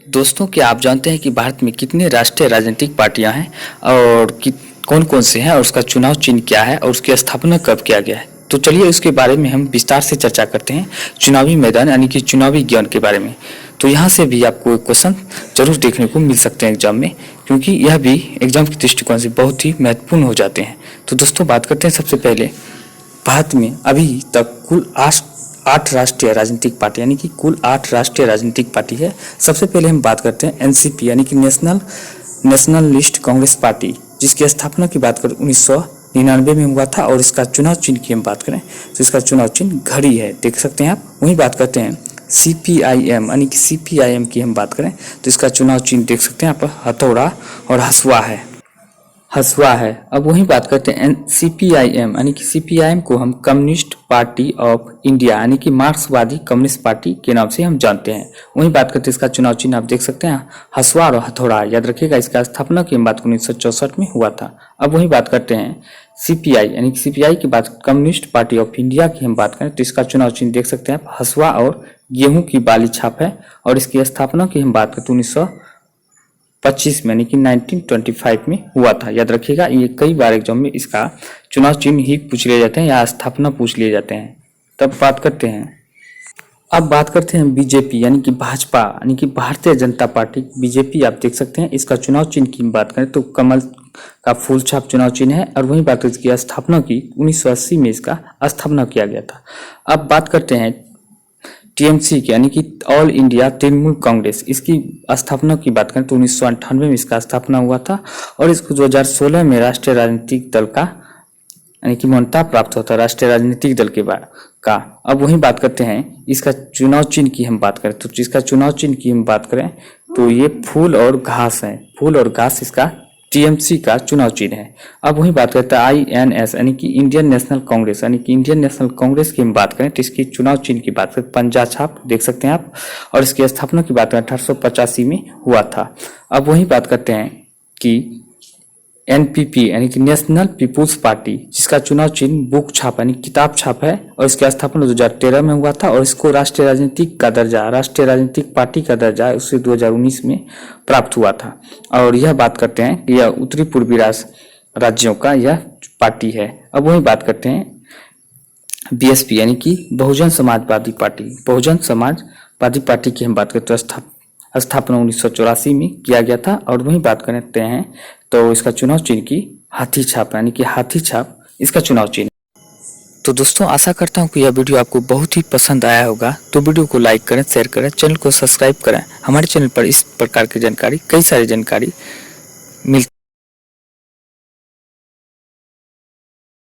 दोस्तों, क्या आप जानते हैं कि भारत में कितने राष्ट्रीय राजनीतिक पार्टियां हैं और कौन कौन से हैं और उसका चुनाव चिन्ह क्या है और उसकी स्थापना कब किया गया है। तो चलिए उसके बारे में हम विस्तार से चर्चा करते हैं। चुनावी मैदान यानी कि चुनावी ज्ञान के बारे में। तो यहाँ से भी आपको एक क्वेश्चन जरूर देखने को मिल सकते हैं एग्जाम में, क्योंकि यह भी एग्जाम के दृष्टिकोण से बहुत ही महत्वपूर्ण हो जाते हैं। तो दोस्तों, बात करते हैं सबसे पहले भारत में अभी तक कुल 8 राष्ट्रीय राजनीतिक पार्टी यानी कि कुल 8 राष्ट्रीय राजनीतिक पार्टी है। सबसे पहले हम बात करते हैं एनसीपी यानी कि नेशनलिस्ट कांग्रेस पार्टी, जिसकी स्थापना की बात करें 1999 में हुआ था। और इसका चुनाव चिन्ह की हम बात करें तो इसका चुनाव चिन्ह घड़ी है, देख सकते हैं आप। वहीं बात करते हैं सीपीआईएम यानी कि सीपीआईएम की हम बात करें तो इसका चुनाव चिन्ह देख सकते हैं आप, हथौड़ा और हसुआ है। अब वही बात करते हैं सीपीआईएम यानी कि सीपीआईएम को हम कम्युनिस्ट पार्टी ऑफ इंडिया यानी कि मार्क्सवादी कम्युनिस्ट पार्टी के नाम से हम जानते हैं। वही बात करते हैं इसका चुनाव चिन्ह आप देख सकते हैं, हसुआ और हथौड़ा। याद रखिएगा, इसका स्थापना की हम बात 1964 में हुआ था। अब वही बात करते हैं सीपीआई यानी कि सीपीआई की बात कम्युनिस्ट पार्टी ऑफ इंडिया की हम बात करें तो इसका चुनाव चिन्ह देख सकते हैं आप, हसुआ और गेहूं की बाली छाप है। और इसकी स्थापना की हम बात करें तो 1925 में यानी कि 1925 में हुआ था। याद रखिएगा, ये कई बार एग्जाम में इसका चुनाव चिन्ह ही पूछ लिए जाते हैं या स्थापना पूछ लिए जाते हैं। तब बात करते हैं, अब बात करते हैं बीजेपी यानी कि भाजपा यानी कि भारतीय जनता पार्टी। बीजेपी आप देख सकते हैं, इसका चुनाव चिन्ह की बात करें तो कमल का फूल छाप चुनाव चिन्ह है। और वहीं बात करें इसकी स्थापना की 1980 में इसका स्थापना किया गया था। अब बात करते हैं टीएमसी की यानी कि ऑल इंडिया तृणमूल कांग्रेस, इसकी स्थापना की बात करें तो 1998 में इसका स्थापना हुआ था। और इसको 2016 में राष्ट्रीय राजनीतिक दल का यानी कि मान्यता प्राप्त होता है, राष्ट्रीय राजनीतिक दल के का। अब वही बात करते हैं इसका चुनाव चिन्ह की हम बात करें तो इसका चुनाव चिन्ह की हम बात करें तो ये फूल और घास है, फूल और घास इसका टीएमसी का चुनाव चिन्ह है। अब वही बात करते हैं आईएनएस यानी कि इंडियन नेशनल कांग्रेस यानी कि इंडियन नेशनल कांग्रेस की हम बात करें तो इसकी चुनाव चिन्ह की बात करें पंजा छाप, देख सकते हैं आप। और इसकी स्थापना की बात करें 1885 में हुआ था। अब वही बात करते हैं कि एनपीपी यानी कि नेशनल पीपुल्स पार्टी, जिसका चुनाव चिन्ह बुक छाप यानी किताब छाप है। और इसकी स्थापना 2013 में हुआ था। और इसको राष्ट्रीय राजनीतिक पार्टी का दर्जा उससे 2019 में प्राप्त हुआ था। और यह बात करते हैं कि यह उत्तरी पूर्वी राज्यों का यह पार्टी है। अब वही बात करते हैं बीएसपी यानी कि बहुजन समाजवादी पार्टी की हम बात करते हैं तो स्थापना 1984 में किया गया था। और वही बात करते हैं तो इसका चुनाव चिन्ह की हाथी छाप यानी कि हाथी छाप इसका चुनाव चिन्ह। तो दोस्तों, आशा करता हूँ कि यह वीडियो आपको बहुत ही पसंद आया होगा। तो वीडियो को लाइक करें, शेयर करें, चैनल को सब्सक्राइब करें। हमारे चैनल पर इस प्रकार की जानकारी, कई सारी जानकारी मिलती